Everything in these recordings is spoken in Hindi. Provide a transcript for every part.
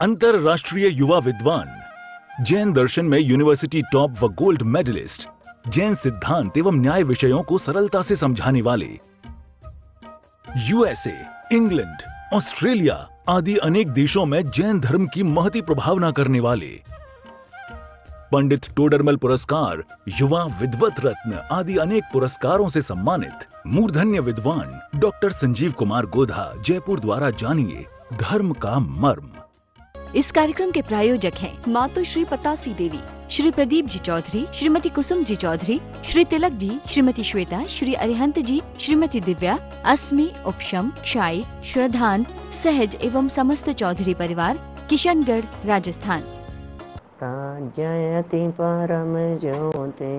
अंतरराष्ट्रीय युवा विद्वान, जैन दर्शन में यूनिवर्सिटी टॉप व गोल्ड मेडलिस्ट, जैन सिद्धांत एवं न्याय विषयों को सरलता से समझाने वाले, यूएसए, इंग्लैंड, ऑस्ट्रेलिया आदि अनेक देशों में जैन धर्म की महती प्रभावना करने वाले, पंडित टोडरमल पुरस्कार, युवा विद्वत रत्न आदि अनेक पुरस्कारों से सम्मानित मूर्धन्य विद्वान डॉक्टर संजीव कुमार गोधा जयपुर द्वारा जानिए धर्म का मर्म। इस कार्यक्रम के प्रायोजक हैं मातु श्री पतासी देवी, श्री प्रदीप जी चौधरी, श्रीमती कुसुम जी चौधरी, श्री तिलक जी, श्रीमती श्वेता, श्री अरिहंत जी, श्रीमती दिव्या, अस्मि, उपशम, क्षाई, श्रद्धान, सहज एवं समस्त चौधरी परिवार, किशनगढ़, राजस्थान। जयति परम ज्योति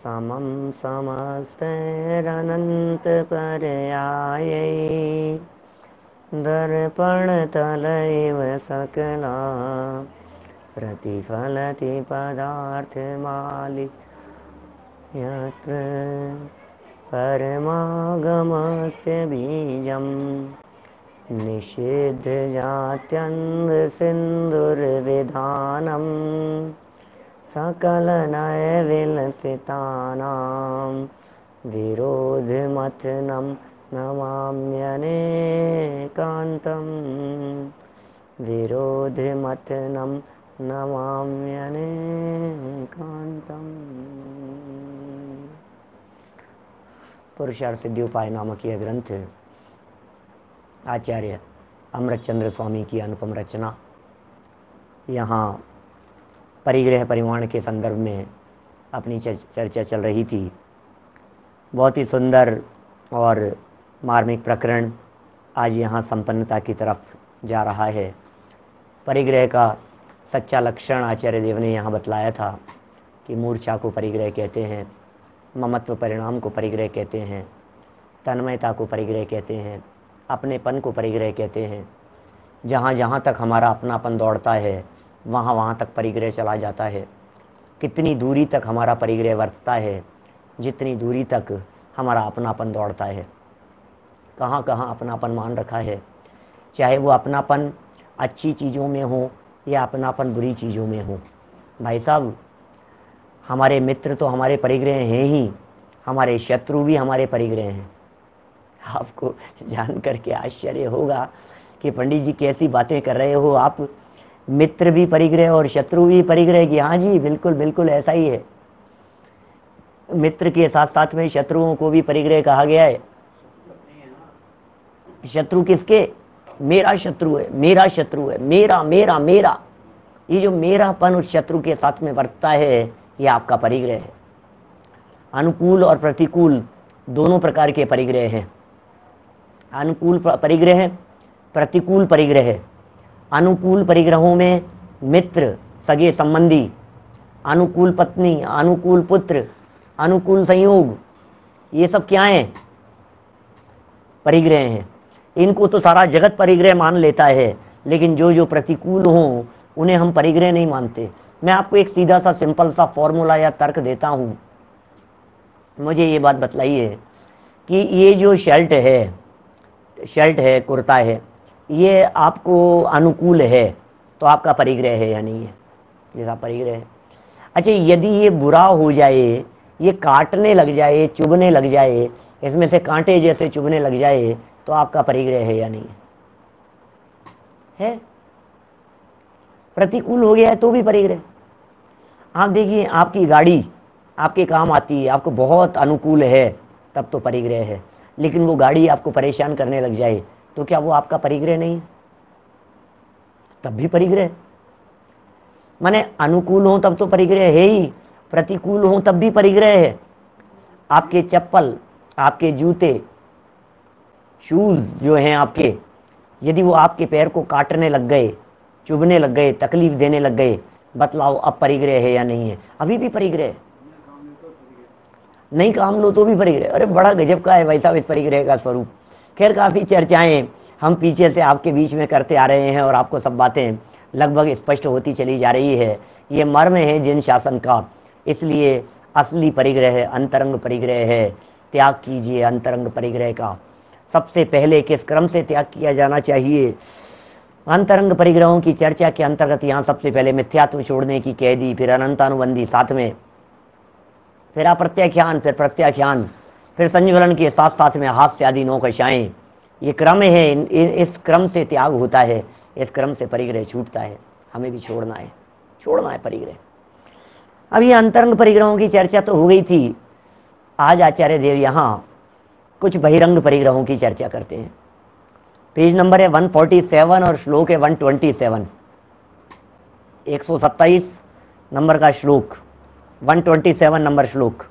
समम समस्तैरनंत पर्यायै दर्पण तलैव सकला प्रतिफलति पदार्थमालि यत्र परमागमस्य बीजम् निषिद्ध जात्यन्ध सिन्दुर्विधानं सकल नय विलसितानां विरोधमथनं नमाम्यनेकान्तं विरोधमथनं नमाम्यनेकान्तम्। पुरुषार्थ सिद्धि उपाय नामक यह ग्रंथ आचार्य अमृतचंद्र स्वामी की अनुपम रचना यहाँ परिग्रह परिमाण के संदर्भ में अपनी चर्चा चल रही थी। बहुत ही सुंदर और मार्मिक प्रकरण आज यहाँ संपन्नता की तरफ जा रहा है। परिग्रह का सच्चा लक्षण आचार्य देव ने यहाँ बतलाया था कि मूर्छा को परिग्रह कहते हैं, ममत्व परिणाम को परिग्रह कहते हैं, तन्मयता को परिग्रह कहते हैं, अपनेपन को परिग्रह कहते हैं। जहाँ जहाँ तक हमारा अपनापन दौड़ता है वहाँ वहाँ तक परिग्रह चला जाता है। कितनी दूरी तक हमारा परिग्रह वर्तता है, जितनी दूरी तक हमारा अपनापन दौड़ता है। कहाँ कहाँ अपनापन मान रखा है, चाहे वो अपनापन अच्छी चीज़ों में हो या अपनापन बुरी चीज़ों में हो। भाई साहब, हमारे मित्र तो हमारे परिग्रह हैं ही, हमारे शत्रु भी हमारे परिग्रह हैं। आपको जान करके आश्चर्य होगा कि पंडित जी कैसी बातें कर रहे हो आप, मित्र भी परिग्रह और शत्रु भी परिग्रह की। हाँ जी, बिल्कुल बिल्कुल ऐसा ही है। मित्र के साथ साथ में शत्रुओं को भी परिग्रह कहा गया है। शत्रु किसके? मेरा शत्रु है, मेरा शत्रु है, मेरा मेरा मेरा। ये जो मेरापन उस शत्रु के साथ में वर्तता है, ये आपका परिग्रह है। अनुकूल और प्रतिकूल दोनों प्रकार के परिग्रह हैं। अनुकूल परिग्रह, प्रतिकूल परिग्रह। अनुकूल परिग्रहों में मित्र, सगे संबंधी, अनुकूल पत्नी, अनुकूल पुत्र, अनुकूल संयोग, ये सब क्या हैं? परिग्रह हैं। इनको तो सारा जगत परिग्रह मान लेता है, लेकिन जो जो प्रतिकूल हों उन्हें हम परिग्रह नहीं मानते। मैं आपको एक सीधा सा सिंपल सा फॉर्मूला या तर्क देता हूँ। मुझे ये बात बताइए कि ये जो शर्ट है, कुर्ता है, ये आपको अनुकूल है तो आपका परिग्रह है या नहीं है? जैसा परिग्रह है। अच्छा, यदि ये बुरा हो जाए, ये काटने लग जाए, चुभने लग जाए, इसमें से कांटे जैसे चुभने लग जाए, तो आपका परिग्रह है या नहीं है? प्रतिकूल हो गया है तो भी परिग्रह। आप देखिए, आपकी गाड़ी आपके काम आती है, आपको बहुत अनुकूल है, तब तो परिग्रह है। लेकिन वो गाड़ी आपको परेशान करने लग जाए तो क्या वो आपका परिग्रह नहीं है? तब भी परिग्रह। माने अनुकूल हो तब तो परिग्रह है ही, प्रतिकूल हो तब भी परिग्रह है। आपके चप्पल, आपके जूते, शूज जो हैं आपके, यदि वो आपके पैर को काटने लग गए, चुभने लग गए, तकलीफ देने लग गए, बतलाओ अब परिग्रह है या नहीं है? अभी भी परिग्रह है। नहीं काम लो तो भी परिग्रह। अरे बड़ा गजब का है भाई साहब इस परिग्रह का स्वरूप। खैर, काफ़ी चर्चाएं हम पीछे से आपके बीच में करते आ रहे हैं और आपको सब बातें लगभग स्पष्ट होती चली जा रही है। ये मर्म है जिन शासन का, इसलिए असली परिग्रह अंतरंग परिग्रह है। त्याग कीजिए अंतरंग परिग्रह का। सबसे पहले किस क्रम से त्याग किया जाना चाहिए? अंतरंग परिग्रहों की चर्चा के अंतर्गत यहाँ सबसे पहले मिथ्यात्व छोड़ने की कह दी, फिर अनंतानुबंधी साथ में, फिर अप्रत्याख्यान, फिर प्रत्याख्यान, फिर संज्वलन के साथ साथ में हास्य आदि नौकशाएं। ये क्रम है, इस क्रम से त्याग होता है, इस क्रम से परिग्रह छूटता है। हमें भी छोड़ना है परिग्रह। अब ये अंतरंग परिग्रहों की चर्चा तो हो गई थी। आज आचार्य देव यहाँ कुछ बहिरंग परिग्रहों की चर्चा करते हैं। पेज नंबर है 147 और श्लोक है 127, 127 नंबर का श्लोक, 127 नंबर श्लोक,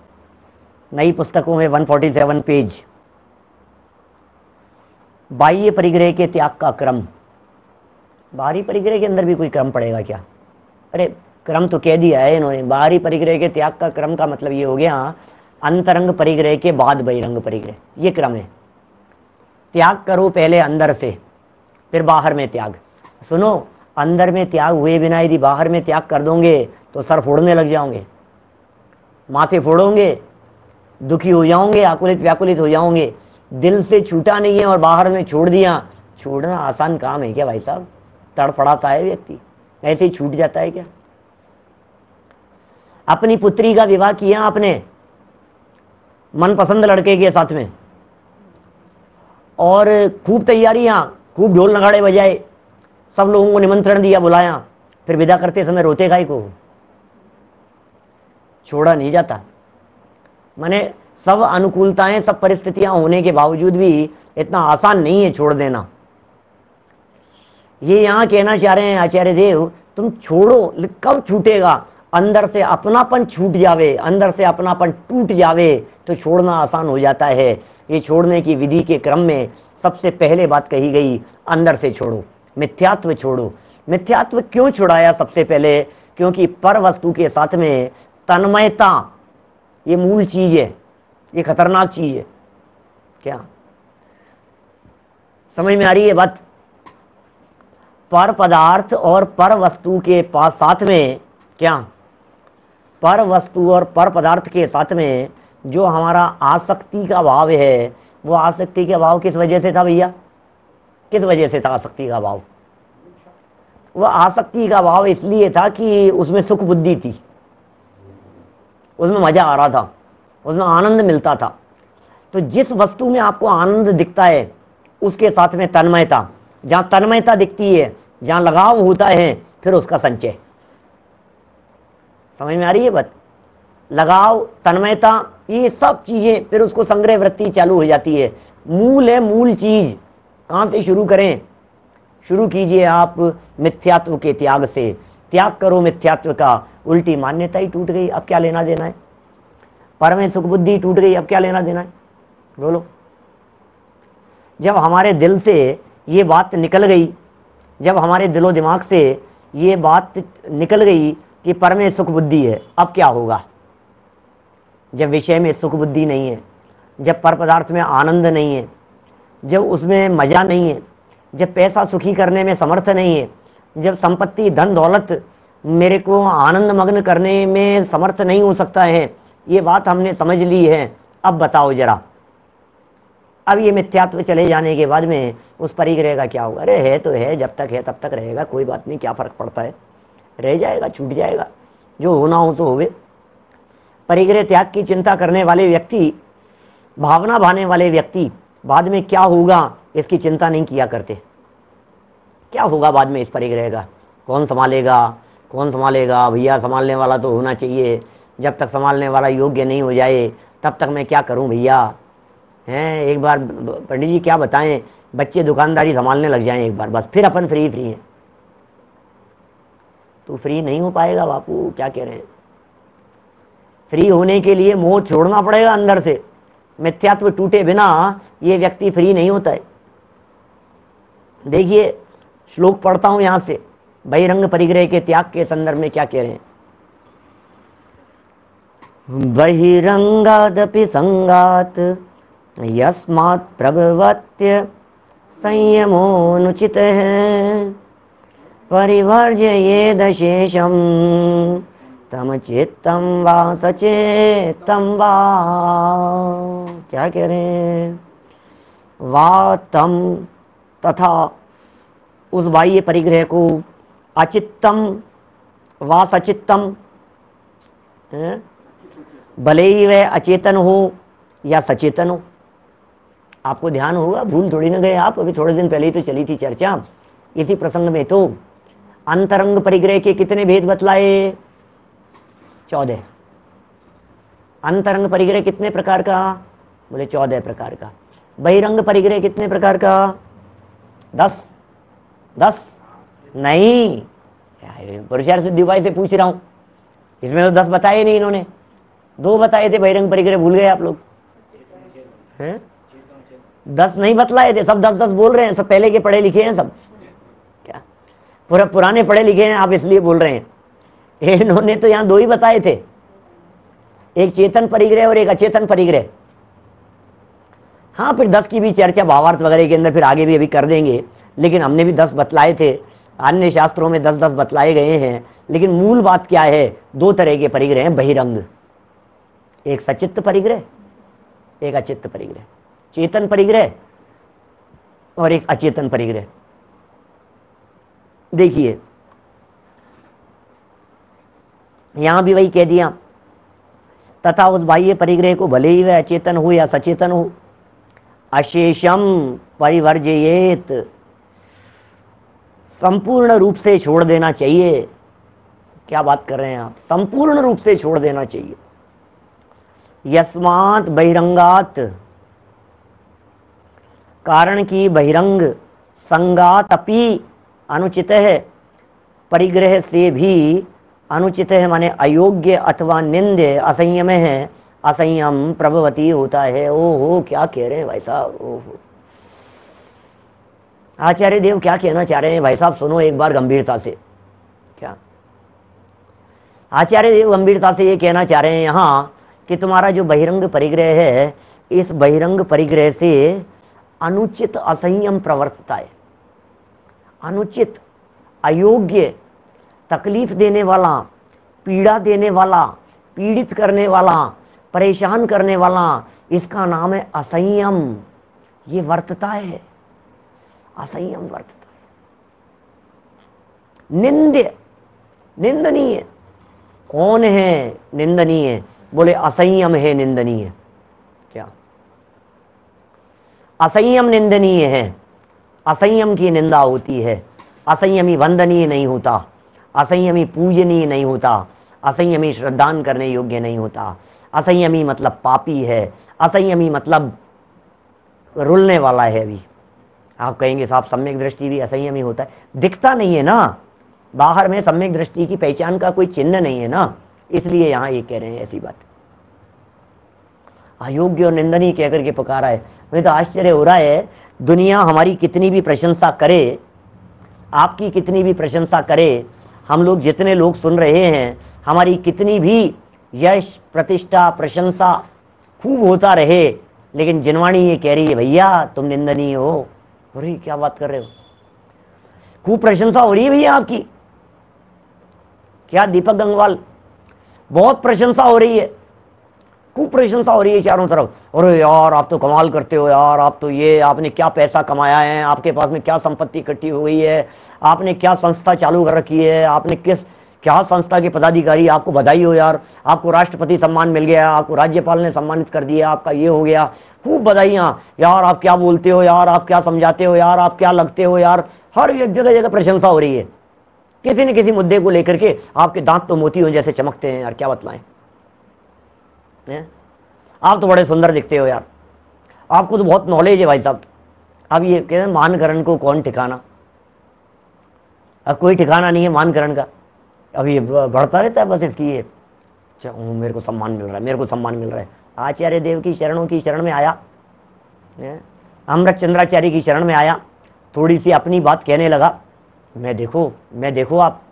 नई पुस्तकों में 147 पेज। बाह्य परिग्रह के त्याग का क्रम। बाहरी परिग्रह के अंदर भी कोई क्रम पड़ेगा क्या? अरे क्रम तो कह दिया है इन्होंने। बाहरी परिग्रह के त्याग का क्रम का मतलब ये हो गया अंतरंग परिग्रह के बाद बहिरंग परिग्रह, ये क्रम है। त्याग करो पहले अंदर से, फिर बाहर में त्याग। सुनो, अंदर में त्याग हुए बिना यदि बाहर में त्याग कर दोगे तो सर फोड़ने लग जाओगे, माथे फोड़ोगे, दुखी हो जाओगे, आकुलित व्याकुलित हो जाओगे। दिल से छूटा नहीं है और बाहर में छोड़ दिया। छोड़ना आसान काम है क्या भाई साहब? तड़फड़ाता है व्यक्ति, ऐसे ही छूट जाता है क्या? अपनी पुत्री का विवाह किया आपने मनपसंद लड़के के साथ में, और खूब तैयारियां, खूब ढोल नगाड़े बजाए, सब लोगों को निमंत्रण दिया, बुलाया, फिर विदा करते समय रोते काहे को? छोड़ा नहीं जाता। माने सब अनुकूलताएं, सब परिस्थितियां होने के बावजूद भी इतना आसान नहीं है छोड़ देना। ये यहां कहना चाह रहे हैं आचार्य देव, तुम छोड़ो, कब छूटेगा? अंदर से अपनापन छूट जावे, अंदर से अपनापन टूट जावे तो छोड़ना आसान हो जाता है। ये छोड़ने की विधि के क्रम में सबसे पहले बात कही गई, अंदर से छोड़ो, मिथ्यात्व छोड़ो। मिथ्यात्व क्यों छुड़ाया? सबसे पहले क्योंकि पर वस्तु के साथ में तन्मयता, ये मूल चीज है, ये खतरनाक चीज है। क्या समझ में आ रही है बात? पर पदार्थ और पर वस्तु के पास साथ में, क्या पर वस्तु और पर पदार्थ के साथ में जो हमारा आसक्ति का भाव है, वो आसक्ति का भाव किस वजह से था भैया? किस वजह से था आसक्ति का भाव? वो आसक्ति का भाव इसलिए था कि उसमें सुख बुद्धि थी, उसमें मजा आ रहा था, उसमें आनंद मिलता था। तो जिस वस्तु में आपको आनंद दिखता है उसके साथ में तन्मयता, जहां तन्मयता दिखती है, जहां लगाव होता है, फिर उसका संचय। समझ में आ रही है बात? लगाव, तन्मयता, ये सब चीजें, फिर उसको संग्रह वृत्ति चालू हो जाती है। मूल है, मूल चीज। कहां से शुरू करें? शुरू कीजिए आप मिथ्यात्व के त्याग से। त्याग करो मिथ्यात्व का, उल्टी मान्यता ही टूट गई, अब क्या लेना देना है? पर में सुख बुद्धि टूट गई, अब क्या लेना देना है? बोलो। जब हमारे दिल से ये बात निकल गई, जब हमारे दिलो दिमाग से ये बात निकल गई कि पर में सुख बुद्धि है, अब क्या होगा? जब विषय में सुख बुद्धि नहीं है, जब पर पदार्थ में आनंद नहीं है, जब उसमें मजा नहीं है, जब पैसा सुखी करने में समर्थ नहीं है, जब संपत्ति धन दौलत मेरे को आनंद मग्न करने में समर्थ नहीं हो सकता है, ये बात हमने समझ ली है। अब बताओ जरा, अब ये मिथ्यात्व चले जाने के बाद में उस परिग्रह का क्या होगा? अरे है तो है, जब तक है तब तक रहेगा, कोई बात नहीं, क्या फर्क पड़ता है, रह जाएगा, छूट जाएगा, जो होना हो तो होवे। परिग्रह त्याग की चिंता करने वाले व्यक्ति, भावना भाने वाले व्यक्ति बाद में क्या होगा इसकी चिंता नहीं किया करते। क्या होगा बाद में इस परिग्रह का? कौन संभालेगा, कौन संभालेगा? भैया संभालने वाला तो होना चाहिए, जब तक संभालने वाला योग्य नहीं हो जाए तब तक मैं क्या करूं भैया? हैं, एक बार पंडित जी क्या बताएं, बच्चे दुकानदारी संभालने लग जाएं एक बार, बस फिर अपन फ्री हैं। तो फ्री नहीं हो पाएगा बापू, क्या कह रहे हैं? फ्री होने के लिए मोह छोड़ना पड़ेगा अंदर से। मिथ्यात्व टूटे बिना ये व्यक्ति फ्री नहीं होता है। देखिए श्लोक पढ़ता हूं यहां से, बहिरंग परिग्रह के त्याग के संदर्भ में क्या कह रहे हैं। बहिरंगादपि संगात यस्मात् प्रभवत्य संयमोनुचित है, परिवर्जयेद शेषम तम चित्तम वा सचेतम वा। क्या कह रहे हैं? वा तम तथा उस बाह्य परिग्रह को अचित्तम व सचित्तम, भले ही वह अचेतन हो या सचेतन हो। आपको ध्यान होगा, भूल थोड़ी ना गए आप, अभी थोड़े दिन पहले ही तो चली थी चर्चा इसी प्रसंग में। तो अंतरंग परिग्रह के कितने भेद बतलाए? 14। अंतरंग परिग्रह कितने प्रकार का? बोले 14 प्रकार का। बहिरंग परिग्रह कितने प्रकार का? 10। 10 नहीं, पुरुषार्थ सिद्धि उपाय से पूछ रहा हूं, इसमें तो 10 बताए नहीं इन्होंने, 2 बताए थे बहिरंग परिग्रह, भूल गए आप लोग हैं? 10 नहीं बतलाए थे, सब 10-10 बोल रहे हैं, सब पहले के पढ़े लिखे हैं सब, क्या पूरा पुराने पढ़े लिखे हैं आप, इसलिए बोल रहे हैं। इन्होंने तो यहाँ 2 ही बताए थे, एक चेतन परिग्रह और एक अचेतन परिग्रह। हाँ, फिर 10 की भी चर्चा भावार्थ वगैरह के अंदर फिर आगे भी अभी कर देंगे, लेकिन हमने भी 10 बतलाए थे, अन्य शास्त्रों में 10-10 बतलाए गए हैं। लेकिन मूल बात क्या है? 2 तरह के परिग्रह हैं बहिरंग, एक सचित्त परिग्रह, एक अचित्त परिग्रह, चेतन परिग्रह और एक अचेतन परिग्रह। देखिए यहां भी वही कह दिया, तथा उस बाह्य परिग्रह को भले ही वह अचेतन हो या सचेतन हो, अशेषम परिवर्जयेत, संपूर्ण रूप से छोड़ देना चाहिए। क्या बात कर रहे हैं आप? संपूर्ण रूप से छोड़ देना चाहिए। यस्मात् बहिरंगात, कारण की बहिरंग संगात अपि अनुचित है, परिग्रह से भी अनुचित है, माने अयोग्य अथवा निंद्य, असंयम है, असंयम प्रभवती होता है। ओहो, क्या कह रहे हैं भाई साहब? ओहो, आचार्य देव क्या कहना चाह रहे हैं भाई साहब? सुनो एक बार गंभीरता से। क्या आचार्य देव गंभीरता से ये कहना चाह रहे हैं यहाँ कि तुम्हारा जो बहिरंग परिग्रह है, इस बहिरंग परिग्रह से अनुचित असंयम प्रवर्तता है। अनुचित, अयोग्य, तकलीफ देने वाला, पीड़ा देने वाला, पीड़ित करने वाला, परेशान करने वाला, इसका नाम है असंयम। ये वर्तता है, असंयम वर्तता है। निंद्य, निंदनीय। कौन है निंदनीय? बोले असंयम है निंदनीय। क्या? असंयम निंदनीय है, असंयम की निंदा होती है। असंयमी वंदनीय नहीं होता, असंयमी पूजनीय नहीं होता, असंयमी श्रद्धान करने योग्य नहीं होता। असंयमी मतलब पापी है, असंयमी मतलब रुलने वाला है। अभी आप कहेंगे साहब सम्यक दृष्टि भी असंयमी होता है, दिखता नहीं है ना, बाहर में सम्यक दृष्टि की पहचान का कोई चिन्ह नहीं है ना, इसलिए यहां ये कह रहे हैं ऐसी बात। अयोग्य और निंदनीय कहकर के पुकारा है। मुझे तो आश्चर्य हो रहा है, दुनिया हमारी कितनी भी प्रशंसा करे, आपकी कितनी भी प्रशंसा करे, हम लोग जितने लोग सुन रहे हैं, हमारी कितनी भी यश प्रतिष्ठा प्रशंसा खूब होता रहे, लेकिन जिनवाणी ये कह रही है भैया तुम निंदनीय हो। अरे क्या बात कर रहे हो? खूब प्रशंसा हो रही है भैया आपकी। क्या दीपक गंगवाल, बहुत प्रशंसा हो रही है, खूब प्रशंसा हो रही है चारों तरफ। अरे यार आप तो कमाल करते हो यार, आप तो ये, आपने क्या पैसा कमाया है, आपके पास में क्या संपत्ति इकट्ठी हो गई है, आपने क्या संस्था चालू कर रखी है, आपने किस क्या संस्था के पदाधिकारी, आपको बधाई हो यार, आपको राष्ट्रपति सम्मान मिल गया, आपको राज्यपाल ने सम्मानित कर दिया, आपका ये हो गया, खूब बधाइयाँ यार, आप क्या बोलते हो यार, आप क्या समझाते हो यार, आप क्या लगते हो यार। हर जगह जगह प्रशंसा हो रही है, किसी न किसी मुद्दे को लेकर के आपके दांत तो मोतियों जैसे चमकते हैं यार, क्या बतलाएं। आप तो बड़े सुंदर दिखते हो यार, आपको तो बहुत नॉलेज है भाई साहब। अब ये कहते हैं मानकरण को कौन ठिकाना, अब कोई ठिकाना नहीं है मानकरण का, अब ये बढ़ता रहता है बस इसकी ये, मेरे को सम्मान मिल रहा है, मेरे को सम्मान मिल रहा है। आचार्य देव की शरणों की शरण में आया, अमृत चंद्राचार्य की शरण में आया, थोड़ी सी अपनी बात कहने लगा, मैं देखो आप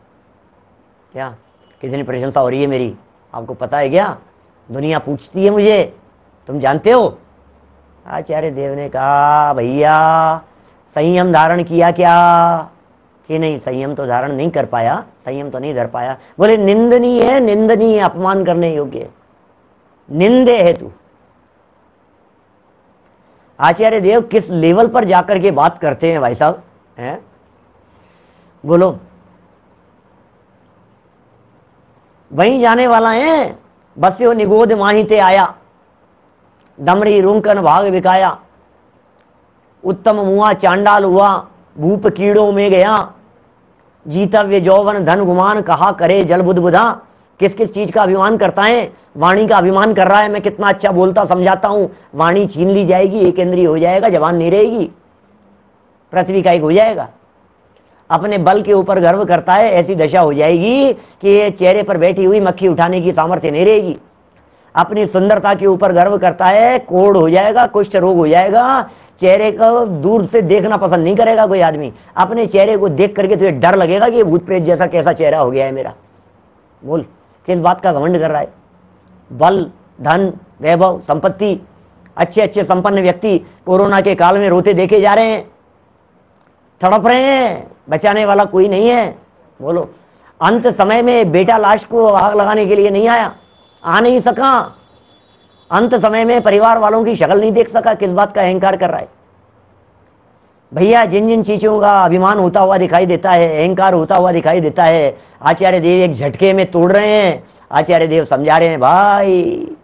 क्या कितनी प्रशंसा हो रही है मेरी, आपको पता है क्या, दुनिया पूछती है मुझे, तुम जानते हो। आचार्य देव ने कहा भैया संयम धारण किया क्या कि नहीं? संयम तो धारण नहीं कर पाया, संयम तो नहीं धर पाया। बोले निंदनीय है, निंदनीय, अपमान करने योग्य, निंदे है तू। आचार्य देव किस लेवल पर जाकर के बात करते हैं भाई साहब, हैं? बोलो, वहीं जाने वाला है। बस्यो निगोद माही ते आया, दमरी रुंकन भाग विकाया, उत्तम मुआ चांडाल हुआ, भूप कीड़ों में गया, जीतव्य जौवन धन गुमान, कहा करे जल बुध बुधा। किस किस चीज का अभिमान करता है? वाणी का अभिमान कर रहा है, मैं कितना अच्छा बोलता समझाता हूं। वाणी छीन ली जाएगी, एक इंद्रिय हो जाएगा, जबान नहीं रहेगी, पृथ्वी का एक हो जाएगा। अपने बल के ऊपर गर्व करता है, ऐसी दशा हो जाएगी कि ये चेहरे पर बैठी हुई मक्खी उठाने की सामर्थ्य नहीं रहेगी। अपनी सुंदरता के ऊपर गर्व करता है, कोढ़ हो जाएगा, कुष्ठ रोग हो जाएगा, चेहरे को दूर से देखना पसंद नहीं करेगा कोई आदमी। अपने चेहरे को देख करके तुझे डर लगेगा कि ये भूत प्रेत जैसा कैसा चेहरा हो गया है मेरा। बोल, किस बात का घमंड कर रहा है? बल, धन, वैभव, संपत्ति, अच्छे अच्छे संपन्न व्यक्ति कोरोना के काल में रोते देखे जा रहे हैं, तड़प रहे हैं, बचाने वाला कोई नहीं है। बोलो, अंत समय में बेटा लाश को आग लगाने के लिए नहीं आया, आ नहीं सका। अंत समय में परिवार वालों की शक्ल नहीं देख सका। किस बात का अहंकार कर रहा है भैया? जिन जिन चीजों का अभिमान होता हुआ दिखाई देता है, अहंकार होता हुआ दिखाई देता है, आचार्य देव एक झटके में तोड़ रहे हैं। आचार्य देव समझा रहे हैं, भाई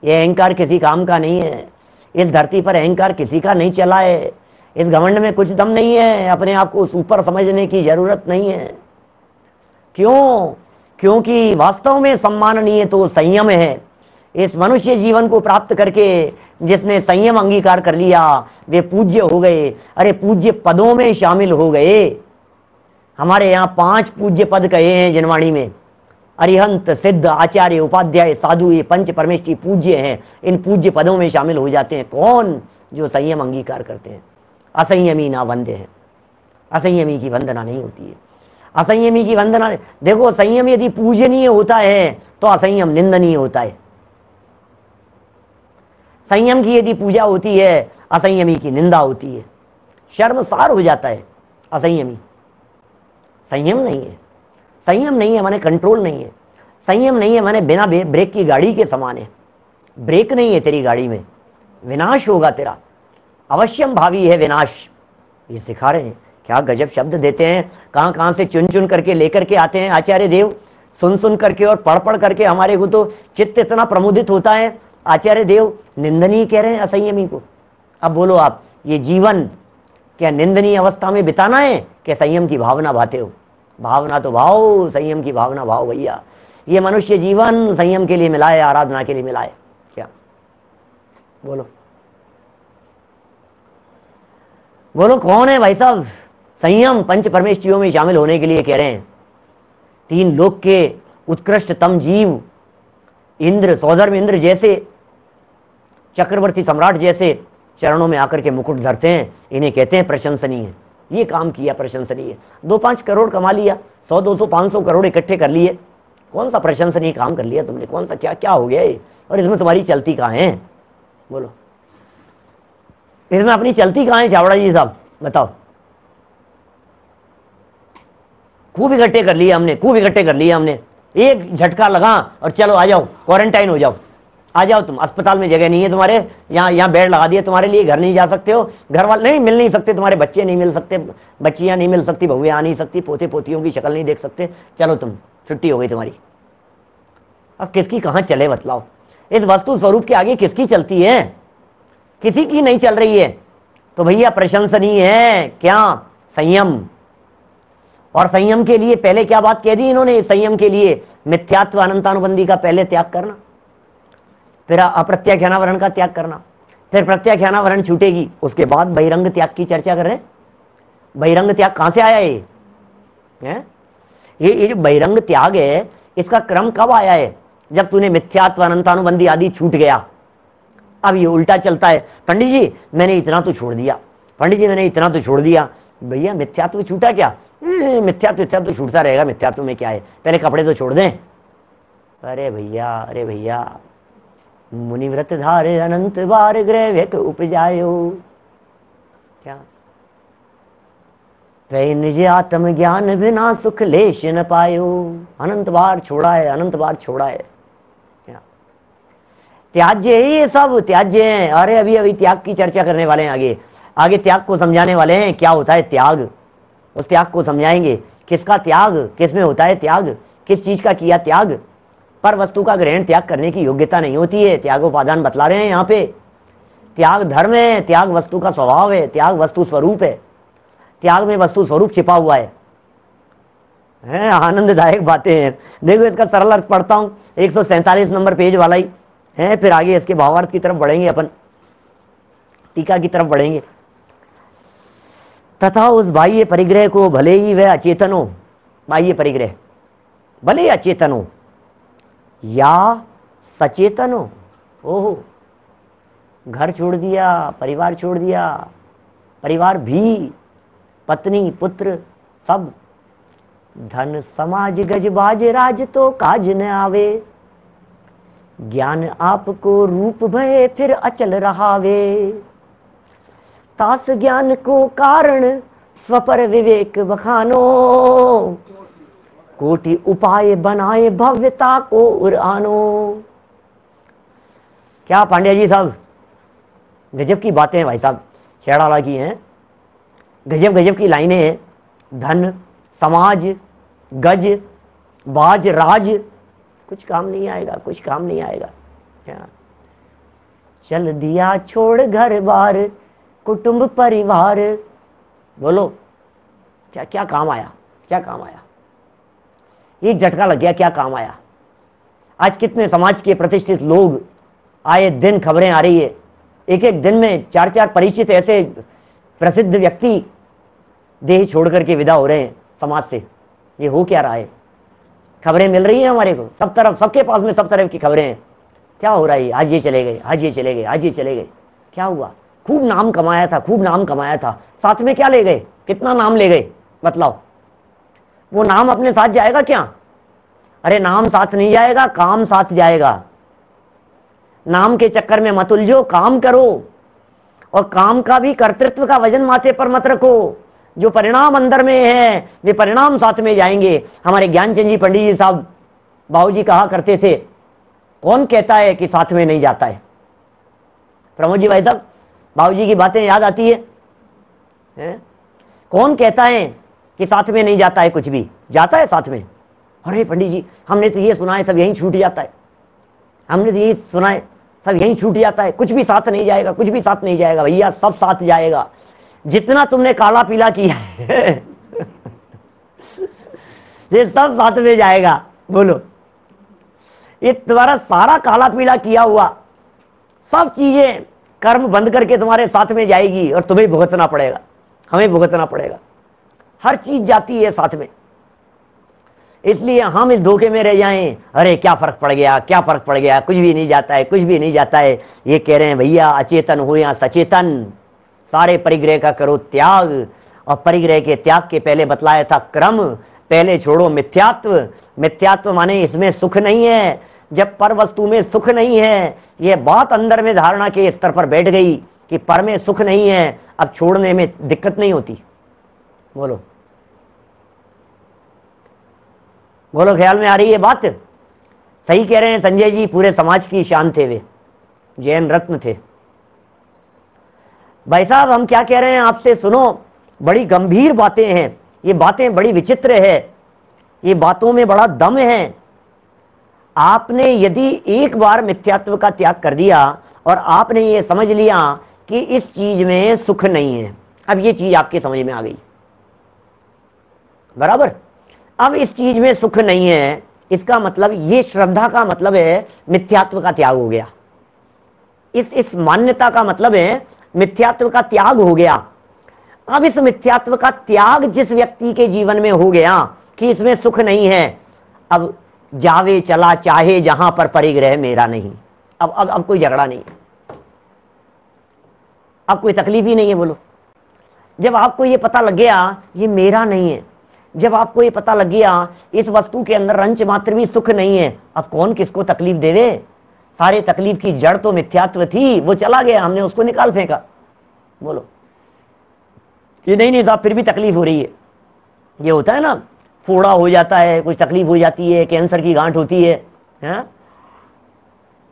ये अहंकार किसी काम का नहीं है। इस धरती पर अहंकार किसी का नहीं चला है। इस घमंड में कुछ दम नहीं है। अपने आप को सुपर समझने की जरूरत नहीं है। क्यों? क्योंकि वास्तव में सम्माननीय तो संयम है। इस मनुष्य जीवन को प्राप्त करके जिसने संयम अंगीकार कर लिया, वे पूज्य हो गए। अरे पूज्य पदों में शामिल हो गए। हमारे यहाँ 5 पूज्य पद कहे हैं जिनवाणी में। अरिहंत, सिद्ध, आचार्य, उपाध्याय, साधु, ये 5 परमेष्ठी पूज्य हैं। इन पूज्य पदों में शामिल हो जाते हैं कौन? जो संयम अंगीकार करते हैं। असंयमी ना वंद्य है। असंयमी की वंदना नहीं होती है। असंयमी की वंदना, देखो संयम यदि पूजनीय होता है तो असंयम निंदनीय होता है। संयम की यदि पूजा होती है, असंयमी की निंदा होती है। शर्मसार हो जाता है असंयमी। संयम नहीं है। संयम नहीं है माने कंट्रोल नहीं है। संयम नहीं है माने बिना ब्रेक की गाड़ी के समान है। ब्रेक नहीं है तेरी गाड़ी में, विनाश होगा तेरा। अवश्यम भावी है विनाश। ये सिखा रहे हैं। क्या गजब शब्द देते हैं, कहां कहां से चुन चुन करके लेकर के आते हैं आचार्य देव। सुन सुन करके और पढ़ पढ़ करके हमारे को तो चित्त इतना प्रमुदित होता है। आचार्य देव निंदनीय कह रहे हैं असंयमी को। अब बोलो आप, ये जीवन क्या निंदनीय अवस्था में बिताना है कि संयम की भावना भाते हो? भावना तो भाव, संयम की भावना भाव भैया। ये मनुष्य जीवन संयम के लिए मिला है, आराधना के लिए मिला है क्या? बोलो बोलो, कौन है भाई साहब? संयम 5 परमेष्ठियों में शामिल होने के लिए कह रहे हैं। 3 लोक के उत्कृष्टतम जीव, इंद्र, सौधर्म इंद्र जैसे, चक्रवर्ती सम्राट जैसे चरणों में आकर के मुकुट धरते हैं। इन्हें कहते हैं प्रशंसनीय। ये काम किया प्रशंसनीय। 2-5 करोड़ कमा लिया, 100-200 500 करोड़ इकट्ठे कर लिए। कौन सा प्रशंसनीय काम कर लिया तुमने? कौन सा क्या क्या हो गया ये? और इसमें तुम्हारी चलती कहाँ है? बोलो, इसमें अपनी चलती कहाँ है चावड़ा जी साहब? बताओ। खूब इकट्ठे कर लिए हमने, खूब इकट्ठे कर लिए हमने। एक झटका लगा और चलो आ जाओ, क्वारंटाइन हो जाओ, आ जाओ तुम। अस्पताल में जगह नहीं है तुम्हारे, यहाँ बेड लगा दिए तुम्हारे लिए। घर नहीं जा सकते हो, घर वाले नहीं मिल नहीं सकते, तुम्हारे बच्चे नहीं मिल सकते, बच्चियाँ नहीं मिल सकती, बहुएं आ नहीं सकती, पोते पोतियों की शक्ल नहीं देख सकते। चलो तुम, छुट्टी हो गई तुम्हारी। अब किसकी कहाँ चले बतलाओ? इस वस्तु स्वरूप के आगे किसकी चलती है? किसी की नहीं चल रही है। तो भैया प्रशंसनीय है क्या? संयम। और संयम के लिए पहले क्या बात कह दी इन्होंने? संयम के लिए मिथ्यात्व अनंतानुबंधी का पहले त्याग करना, फिर अप्रत्याख्यानावरण का त्याग करना, फिर प्रत्याख्यानावरण छूटेगी, उसके बाद बहिरंग त्याग की चर्चा कर रहे हैं। बहिरंग त्याग कहां से आया? ये जो बहिरंग त्याग है, इसका क्रम कब आया है? जब तूने मिथ्यात्व अनंतानुबंधी आदि छूट गया। अब ये उल्टा चलता है, पंडित जी मैंने इतना तो छोड़ दिया, पंडित जी मैंने इतना तो छोड़ दिया। भैया मिथ्यात्व छूटा क्या? मिथ्यात्व छूटता रहेगा। मिथ्यात्व में क्या है? पहले कपड़े तो छोड़ दें। अरे भैया मुनिव्रत धारे अनंत बार ग्रह व्यक उपजायो। क्या वे निज आत्म ज्ञान बिना सुख लेश न पायो। अनंत बार छोड़ा है, अनंत बार छोड़ा है। क्या त्याज्य है ये सब? त्याज्य है। अरे अभी त्याग की चर्चा करने वाले हैं। आगे त्याग को समझाने वाले हैं। क्या होता है त्याग? उस त्याग को समझाएंगे। किसका त्याग, किस में होता है त्याग, किस चीज का किया त्याग। पर वस्तु का ग्रहण त्याग करने की योग्यता नहीं होती है। त्यागोपादान बतला रहे हैं यहाँ पे। त्याग धर्म है, त्याग वस्तु का स्वभाव है, त्याग वस्तु स्वरूप है। त्याग में वस्तु स्वरूप छिपा हुआ है। आनंददायक बातें हैं। देखो इसका सरल अर्थ पढ़ता हूं, 147 नंबर पेज वाला ही है। फिर आगे इसके भावार्थ की तरफ बढ़ेंगे, अपन टीका की तरफ बढ़ेंगे। तथा उस बाह्य परिग्रह को भले ही वह अचेतन हो, बाह्य परिग्रह भले ही अचेतन हो या सचेतन हो, ओहो, घर छोड़ दिया, परिवार छोड़ दिया, परिवार भी, पत्नी पुत्र सब, धन समाज गजबाज राज तो काज न आवे, ज्ञान आपको रूप भय फिर अचल रहावे, तास ज्ञान को कारण स्वपर विवेक बखानो, कोटि उपाय बनाए भव्यता को उरानो। क्या पांड्या जी साहब, गजब की बातें हैं भाई साहब, छेड़ाला की हैं, गजब गजब की लाइनें हैं। धन समाज गज बाज राज कुछ काम नहीं आएगा, कुछ काम नहीं आएगा। क्या चल दिया छोड़ घर बार कुटुंब परिवार, बोलो क्या क्या काम आया, क्या काम आया। एक झटका लग गया, क्या काम आया। आज कितने समाज के प्रतिष्ठित लोग, आए दिन खबरें आ रही है, एक एक दिन में 4-4 परिचित ऐसे प्रसिद्ध व्यक्ति देह छोड़ करके विदा हो रहे हैं समाज से। ये हो क्या रहा है, खबरें मिल रही हैं हमारे को, सब तरफ, सबके पास में सब तरफ की खबरें हैं। क्या हो रहा है, आज ये चले गए, आज ये चले गए, आज ये चले गए। क्या हुआ, खूब नाम कमाया था, खूब नाम कमाया था, साथ में क्या ले गए, कितना नाम ले गए, बतलाओ। वो नाम अपने साथ जाएगा क्या? अरे नाम साथ नहीं जाएगा, काम साथ जाएगा। नाम के चक्कर में मत उलझो, काम करो, और काम का भी कर्तृत्व का वजन माथे पर मत रखो। जो परिणाम अंदर में है वे परिणाम साथ में जाएंगे। हमारे ज्ञानचंद जी पंडित जी साहब बाबूजी कहा करते थे, कौन कहता है कि साथ में नहीं जाता है। प्रमोद जी भाई साहब, बाबूजी की बातें याद आती है? कौन कहता है कि साथ में नहीं जाता है, कुछ भी जाता है साथ में। अरे पंडित जी, हमने तो ये सुना है सब यहीं छूट जाता है, हमने तो ये सुना है सब यहीं छूट जाता है, कुछ भी साथ नहीं जाएगा, कुछ भी साथ नहीं जाएगा। भैया सब साथ जाएगा, जितना तुमने काला पीला किया है ये सब साथ में जाएगा। बोलो, ये तुम्हारा सारा काला पीला किया हुआ सब चीजें कर्म बंद करके तुम्हारे साथ में जाएगी, और तुम्हें भुगतना पड़ेगा, हमें भुगतना पड़ेगा। हर चीज जाती है साथ में। इसलिए हम इस धोखे में रह जाएं, अरे क्या फर्क पड़ गया, क्या फर्क पड़ गया, कुछ भी नहीं जाता है, कुछ भी नहीं जाता है। ये कह रहे हैं भैया, अचेतन हो या सचेतन, सारे परिग्रह का करो त्याग। और परिग्रह के त्याग के पहले बतलाया था क्रम। पहले छोड़ो मिथ्यात्व। मिथ्यात्व माने इसमें सुख नहीं है। जब पर वस्तु में सुख नहीं है, यह बात अंदर में धारणा के स्तर पर बैठ गई कि पर में सुख नहीं है, अब छोड़ने में दिक्कत नहीं होती। बोलो बोलो, ख्याल में आ रही है बात? सही कह रहे हैं संजय जी, पूरे समाज की शान थे वे, जैन रत्न थे। भाई साहब, हम क्या कह रहे हैं आपसे, सुनो, बड़ी गंभीर बातें हैं ये, बातें बड़ी विचित्र है, ये बातों में बड़ा दम है। आपने यदि एक बार मिथ्यात्व का त्याग कर दिया और आपने ये समझ लिया कि इस चीज में सुख नहीं है, अब ये चीज आपके समझ में आ गई, बराबर। अब इस चीज में सुख नहीं है, इसका मतलब ये श्रद्धा का मतलब है मिथ्यात्व का त्याग हो गया। इस मान्यता का मतलब है मिथ्यात्व का त्याग हो गया। अब इस मिथ्यात्व का त्याग जिस व्यक्ति के जीवन में हो गया कि इसमें सुख नहीं है, अब जावे चला चाहे जहां पर परिग्रह मेरा नहीं। अब कोई झगड़ा नहीं है, अब कोई तकलीफ ही नहीं है। बोलो, जब आपको ये पता लग गया ये मेरा नहीं है, जब आपको ये पता लग गया इस वस्तु के अंदर रंच मात्र भी सुख नहीं है, अब कौन किसको तकलीफ देवे। सारे तकलीफ की जड़ तो मिथ्यात्व थी, वो चला गया, हमने उसको निकाल फेंका। बोलो, ये नहीं साहब फिर भी तकलीफ हो रही है। ये होता है ना, फोड़ा हो जाता है, कुछ तकलीफ हो जाती है, कैंसर की गांठ होती है,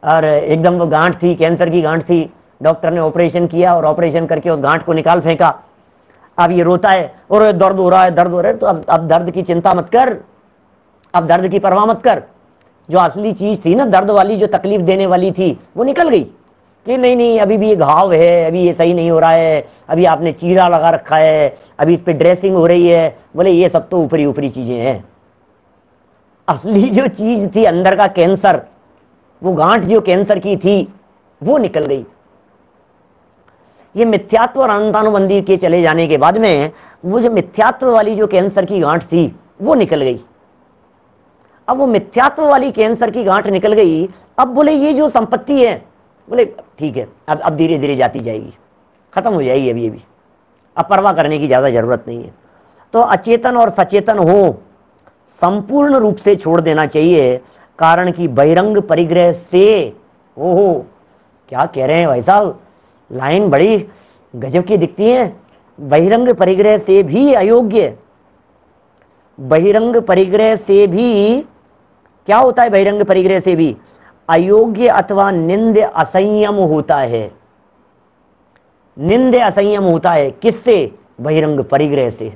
और एकदम वो गांठ थी, कैंसर की गांठ थी, डॉक्टर ने ऑपरेशन किया और ऑपरेशन करके उस गांठ को निकाल फेंका। अब ये रोता है और दर्द हो रहा है, दर्द हो रहा है, तो अब दर्द की चिंता मत कर, अब दर्द की परवाह मत कर। जो असली चीज थी ना दर्द वाली, जो तकलीफ देने वाली थी, वो निकल गई कि नहीं नहीं अभी भी ये घाव है, अभी ये सही नहीं हो रहा है, अभी आपने चीरा लगा रखा है, अभी इस पे ड्रेसिंग हो रही है। बोले ये सब तो ऊपरी ऊपरी चीजें हैं, असली जो चीज थी अंदर का कैंसर, वो गांठ जो कैंसर की थी वो निकल गई। ये मिथ्यात्व और अनंतानुबंधी के चले जाने के बाद में वो जो मिथ्यात्व वाली जो कैंसर की गांठ थी वो निकल गई। अब वो मिथ्यात्व वाली कैंसर की गांठ निकल गई, अब बोले ये जो संपत्ति है, बोले ठीक है अब धीरे धीरे जाती जाएगी, खत्म हो जाएगी अभी अभी, अब परवाह करने की ज्यादा जरूरत नहीं है। तो अचेतन और सचेतन हो संपूर्ण रूप से छोड़ देना चाहिए, कारण कि बहिरंग परिग्रह से, ओहो क्या कह रहे हैं भाई साहब, लाइन बड़ी गजब की दिखती है। बहिरंग परिग्रह से भी अयोग्य, बहिरंग परिग्रह से भी क्या होता है, बहिरंग परिग्रह से भी अयोग्य अथवा निंद्य असंयम होता है। निंद्य असंयम होता है किससे, बहिरंग परिग्रह से।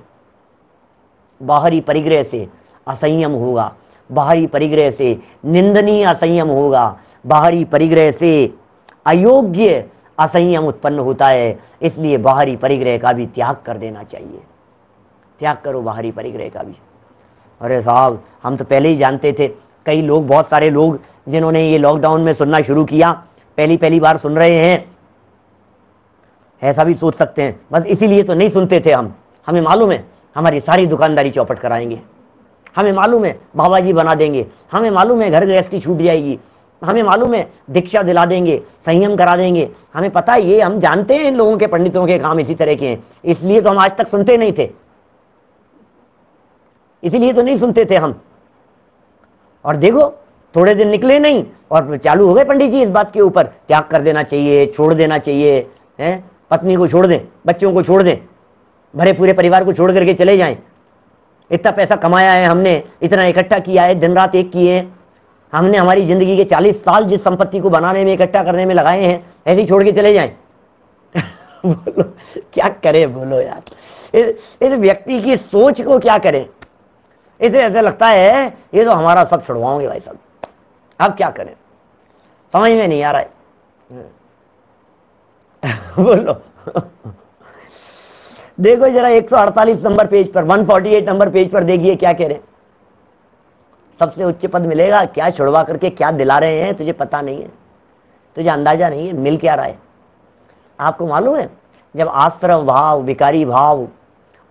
बाहरी परिग्रह से असंयम होगा, बाहरी परिग्रह से निंदनीय असंयम होगा, बाहरी परिग्रह से अयोग्य असंयम उत्पन्न होता है। इसलिए बाहरी परिग्रह का भी त्याग कर देना चाहिए, त्याग करो बाहरी परिग्रह का भी। अरे साहब हम तो पहले ही जानते थे, कई लोग, बहुत सारे लोग जिन्होंने ये लॉकडाउन में सुनना शुरू किया, पहली बार सुन रहे हैं, ऐसा भी सोच सकते हैं बस इसीलिए तो नहीं सुनते थे हम, हमें मालूम है हमारी सारी दुकानदारी चौपट कराएंगे, हमें मालूम है बाबा जी बना देंगे, हमें मालूम है घर गृहस्थी छूट जाएगी, हमें मालूम है दीक्षा दिला देंगे, संयम करा देंगे, हमें पता है, ये हम जानते हैं इन लोगों के, पंडितों के काम इसी तरह के हैं, इसलिए तो हम आज तक सुनते नहीं थे, इसीलिए तो नहीं सुनते थे हम। और देखो थोड़े दिन निकले नहीं और चालू हो गए पंडित जी इस बात के ऊपर, त्याग कर देना चाहिए, छोड़ देना चाहिए, हैं, पत्नी को छोड़ दें, बच्चों को छोड़ दें, भरे पूरे परिवार को छोड़ करके चले जाएं, इतना पैसा कमाया है हमने, इतना इकट्ठा किया है, दिन रात एक किए हैं हमने, हमारी जिंदगी के 40 साल जिस संपत्ति को बनाने में, इकट्ठा करने में लगाए हैं, ऐसे ही छोड़ के चले जाएं। बोलो क्या करे, बोलो यार, इस व्यक्ति की सोच को क्या करे, इसे ऐसे लगता है ये तो हमारा सब छुड़वाओगे भाई साहब, अब क्या करें, समझ में नहीं आ रहा है। बोलो देखो जरा 148 नंबर पेज पर, 148 नंबर पेज पर देखिए क्या कह रहे हैं, सबसे उच्च पद मिलेगा, क्या छुड़वा करके क्या दिला रहे हैं तुझे पता नहीं है, तुझे अंदाजा नहीं है मिल क्या रहा है। आपको मालूम है जब आश्रव भाव, विकारी भाव,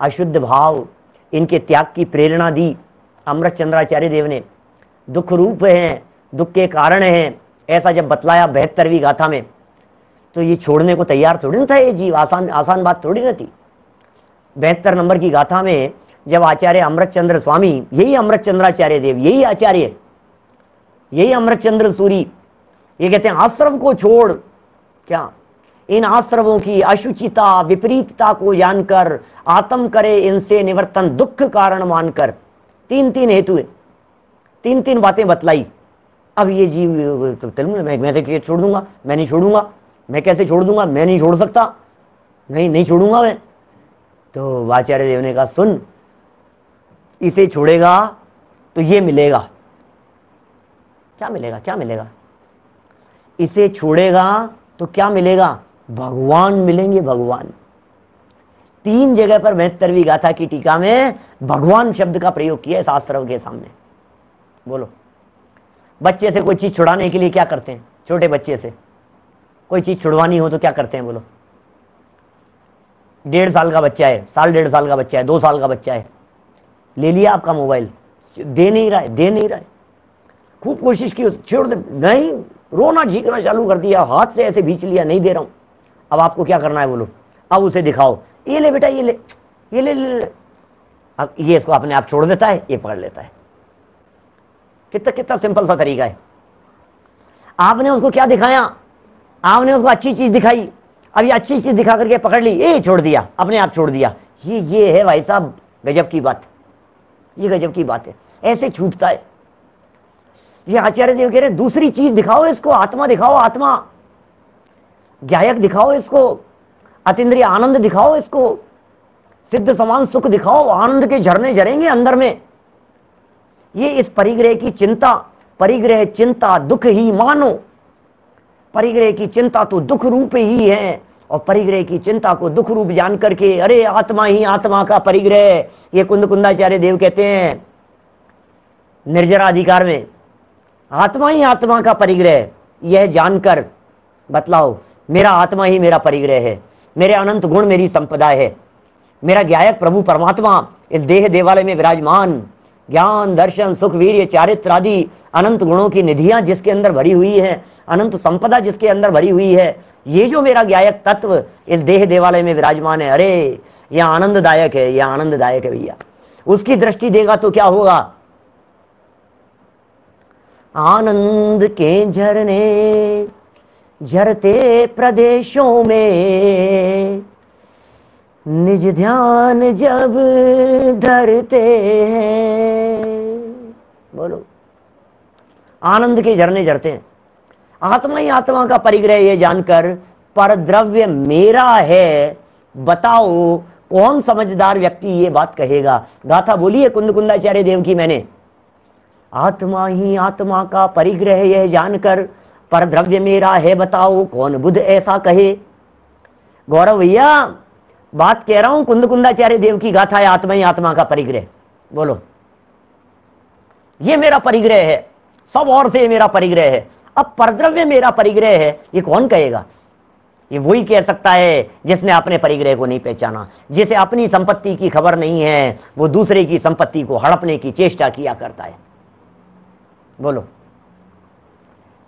अशुद्ध भाव, इनके त्याग की प्रेरणा दी अमृत चंद्राचार्य देव ने, दुख रूप हैं, दुख के कारण हैं, ऐसा जब बतलाया 72वीं गाथा में, तो ये छोड़ने को तैयार थोड़ी ना था ये जीव, आसान बात थोड़ी ना थी। 72 नंबर की गाथा में जब आचार्य अमृतचंद्र स्वामी, यही अमृत चंद्राचार्य देव, यही आचार्य, यही अमृतचंद्र सूरी, ये कहते हैं आश्रव को छोड़, क्या इन आश्रवों की अशुचिता विपरीतता को जानकर आत्म करे इनसे निवर्तन, दुख कारण मानकर, 3 हेतु है, 3 बातें बतलाई। अब ये जीव तो मैं से छोड़ दूंगा, मैं नहीं छोड़ूंगा, मैं कैसे छोड़ दूंगा, मैं नहीं छोड़ सकता, नहीं छोड़ूंगा मैं। तो आचार्य देव ने कहा सुन, इसे छोड़ेगा तो ये मिलेगा, क्या मिलेगा, क्या मिलेगा, इसे छोड़ेगा तो क्या मिलेगा, भगवान मिलेंगे, भगवान। 3 जगह पर 72वीं गाथा की टीका में भगवान शब्द का प्रयोग किया है शास्त्र के सामने। बोलो बच्चे से कोई चीज छुड़ाने के लिए क्या करते हैं, छोटे बच्चे से कोई चीज छुड़वानी हो तो क्या करते हैं, बोलो 1.5 साल का बच्चा है, 1.5 साल का बच्चा है, 2 साल का बच्चा है, ले लिया आपका मोबाइल, दे नहीं रहा है, खूब कोशिश की छोड़ दे, नहीं, रोना झींकना चालू कर दिया, हाथ से ऐसे भींच लिया, नहीं दे रहा हूं। अब आपको क्या करना है, बोलो, अब उसे दिखाओ, ये ले बेटा, ये ले। अब ये इसको अपने आप छोड़ देता है, ये पकड़ लेता है। कितना सिंपल सा तरीका है। आपने उसको क्या दिखाया, आपने उसको अच्छी चीज दिखाई, अब ये अच्छी चीज दिखा करके पकड़ ली, ये छोड़ दिया, अपने आप छोड़ दिया। ये है भाई साहब गजब की बात, ये गजब की बात है, ऐसे छूटता है। ये आचार्य देव कह रहे दूसरी चीज दिखाओ इसको, आत्मा दिखाओ, आत्मा ज्ञायक दिखाओ इसको, अतीन्द्रिय आनंद दिखाओ इसको, सिद्ध समान सुख दिखाओ, आनंद के झरने झरेंगे अंदर में। ये इस परिग्रह की चिंता, परिग्रह चिंता दुख ही मानो। परिग्रह की चिंता तो दुख रूप ही है, और परिग्रह की चिंता को दुख रूप जान करके अरे आत्मा ही आत्मा का परिग्रह, ये कुंदकुंदाचार्य देव कहते हैं निर्जराधिकार में, आत्मा ही आत्मा का परिग्रह। यह जानकर बतलाओ, मेरा आत्मा ही मेरा परिग्रह है, मेरे अनंत गुण मेरी संपदा है, मेरा ज्ञायक प्रभु परमात्मा इस देह देवालय में विराजमान, ज्ञान दर्शन सुख वीर्य चारित्र आदि अनंत गुणों की निधियां जिसके अंदर भरी हुई है, अनंत संपदा जिसके अंदर भरी हुई है, ये जो मेरा ज्ञायक तत्व इस देह देवालय में विराजमान है, अरे यह आनंददायक है, यह आनंददायक है भैया। उसकी दृष्टि देगा तो क्या होगा? आनंद के झरने झरते प्रदेशों में निज ध्यान जब धरते हैं। बोलो, आनंद के झरने झरते हैं, आत्मा ही आत्मा का परिग्रह ये जानकर पर द्रव्य मेरा है, बताओ कौन समझदार व्यक्ति ये बात कहेगा? गाथा बोली है कुंदकुंदाचार्य देव की मैंने, आत्मा ही आत्मा का परिग्रह यह जानकर पर द्रव्य मेरा है, बताओ कौन बुद्ध ऐसा कहे? गौरव भैया बात कह रहा हूं, कुंदकुंदाचार्य देव की गाथा है, आत्मा ही आत्मा का परिग्रह। बोलो, ये मेरा परिग्रह है, सब और से ये मेरा परिग्रह है। अब परद्रव्य मेरा परिग्रह है, ये कौन कहेगा? ये वही कह सकता है जिसने अपने परिग्रह को नहीं पहचाना, जिसे अपनी संपत्ति की खबर नहीं है, वो दूसरे की संपत्ति को हड़पने की चेष्टा किया करता है। बोलो,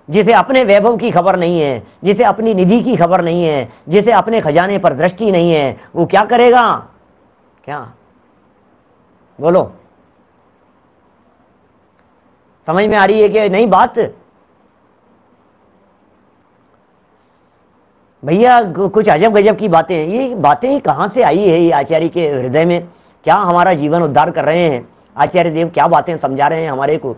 जिसे अपने वैभव की खबर नहीं है, जिसे अपनी निधि की खबर नहीं है, जिसे अपने खजाने पर दृष्टि नहीं है, वो क्या करेगा? क्या? बोलो, समझ में आ रही है कि नहीं बात? भैया कुछ अजब गजब की बातें हैं। ये बातें कहां से आई है? ये आचार्य के हृदय में क्या हमारा जीवन उद्धार कर रहे हैं आचार्य देव? क्या बातें समझा रहे हैं हमारे को?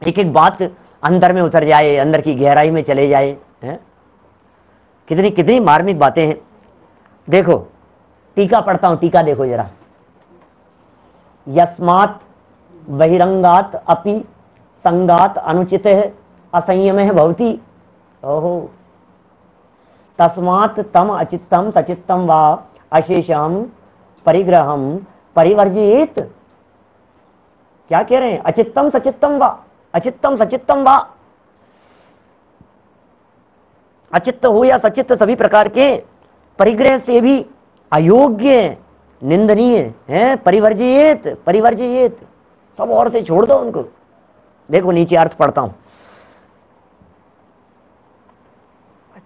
एक एक बात अंदर में उतर जाए, अंदर की गहराई में चले जाए, हैं? कितनी कितनी मार्मिक बातें हैं। देखो, टीका पढ़ता हूं, टीका देखो जरा। यस्मात् बहिरंगात अपि संगात अनुचित असंयम भवति। ओहो, तस्मात् तम अचित्तम सचित्तम वा अशेषम परिग्रहम परिवर्जित। क्या कह रहे हैं? अचित्तम सचित्तम वा, अचित्तम सचित्तम वा, अचित्त हो या सचित्त सभी प्रकार के परिग्रह से भी अयोग्य निंदनीय है, परिवर्जित, परिवर्जित, सब और से छोड़ दो उनको। देखो नीचे अर्थ पढ़ता हूं।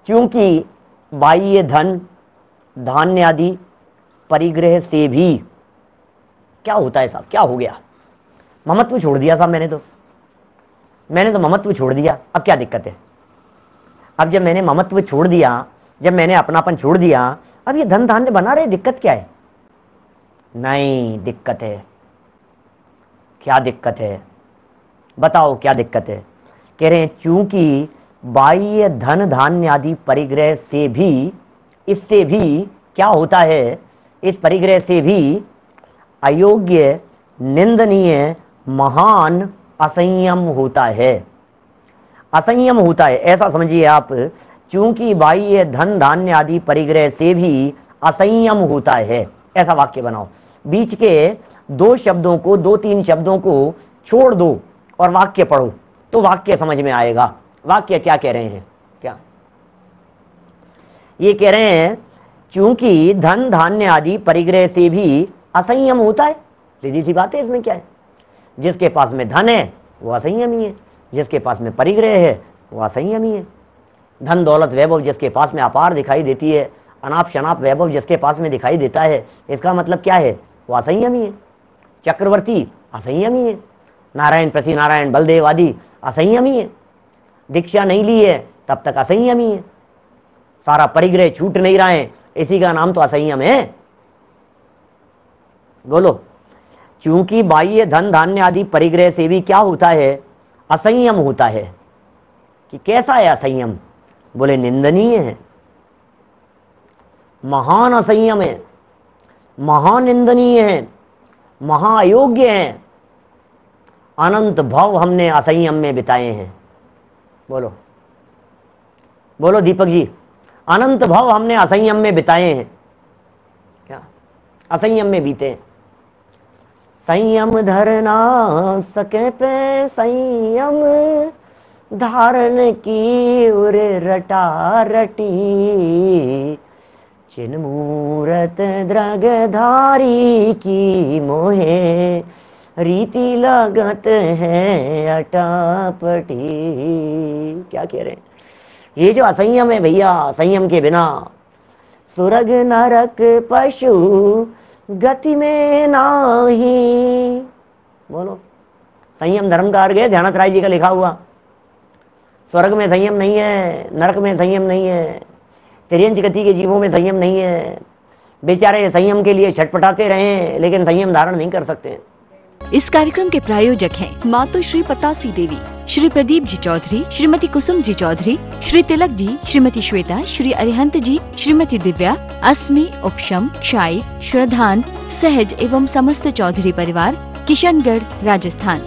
क्योंकि बाह्य धन धान्य आदि परिग्रह से भी क्या होता है साहब? क्या हो गया? ममत्व छोड़ दिया साहब मैंने तो ममत्व छोड़ दिया। अब क्या दिक्कत है? अब जब मैंने ममत्व छोड़ दिया, जब मैंने अपनापन छोड़ दिया, अब ये धन धान्य बना रहे, दिक्कत क्या है? नहीं, दिक्कत है। क्या दिक्कत है? बताओ क्या दिक्कत है? कह रहे हैं चूंकि बाह्य धन धान्य आदि परिग्रह से भी, इससे भी क्या होता है? इस परिग्रह से भी अयोग्य निंदनीय महान असंयम होता है। असंयम होता है, ऐसा समझिए आप। चूंकि बाह्य धन धान्य आदि परिग्रह से भी असंयम होता है, ऐसा वाक्य बनाओ। बीच के दो शब्दों को, दो तीन शब्दों को छोड़ दो और वाक्य पढ़ो तो वाक्य समझ में आएगा। वाक्य क्या कह रहे हैं? क्या ये कह रहे हैं? चूंकि धन धान्य आदि परिग्रह से भी असंयम होता है। सीधी सी बात है, इसमें क्या है? जिसके पास में धन है वो असंयमी है, जिसके पास में परिग्रह है वो असंयमी है। धन दौलत वैभव जिसके पास में अपार दिखाई देती है, अनाप शनाप वैभव जिसके पास में दिखाई देता है, इसका मतलब क्या है? वो असंयमी है। चक्रवर्ती असंयमी है, नारायण पृथ्वी नारायण बलदेव आदि असंयमी है। दीक्षा नहीं ली है तब तक असंयमी है। सारा परिग्रह छूट नहीं रहा है, इसी का नाम तो असंयम है। बोलो, चूंकि बाह्य धन धान्य आदि परिग्रह से भी क्या होता है? असंयम होता है। कि कैसा है असंयम? बोले निंदनीय है, महान असंयम है। महानिंदनीय हैं, महाअयोग्य हैं। अनंत भव हमने असंयम में बिताए हैं। बोलो बोलो दीपक जी, अनंत भव हमने असंयम में बिताए हैं। क्या असंयम में बीते? संयम धरना सके पे संयम धारण की उरे रटा रटी, चिन मूरत द्रगधारी की मोहे रीति लगत है अटापटी। क्या कह रहे हैं? ये जो असंयम है भैया, संयम के बिना सुरग नरक पशु गति में नाही। बोलो, संयम धर्म का अर्घ है, ध्यानथ राय जी का लिखा हुआ। स्वर्ग में संयम नहीं है, नरक में संयम नहीं है, तिर्यंच गति के जीवों में संयम नहीं है। बेचारे संयम के लिए छटपटाते रहे लेकिन संयम धारण नहीं कर सकते। इस कार्यक्रम के प्रायोजक हैं मातु श्री पतासी देवी, श्री प्रदीप जी चौधरी, श्रीमती कुसुम जी चौधरी, श्री तिलक जी, श्रीमती श्वेता, श्री अरिहंत जी, श्रीमती दिव्या, अस्मि, उपशम, क्षाई, श्रद्धान, सहज एवं समस्त चौधरी परिवार, किशनगढ़, राजस्थान।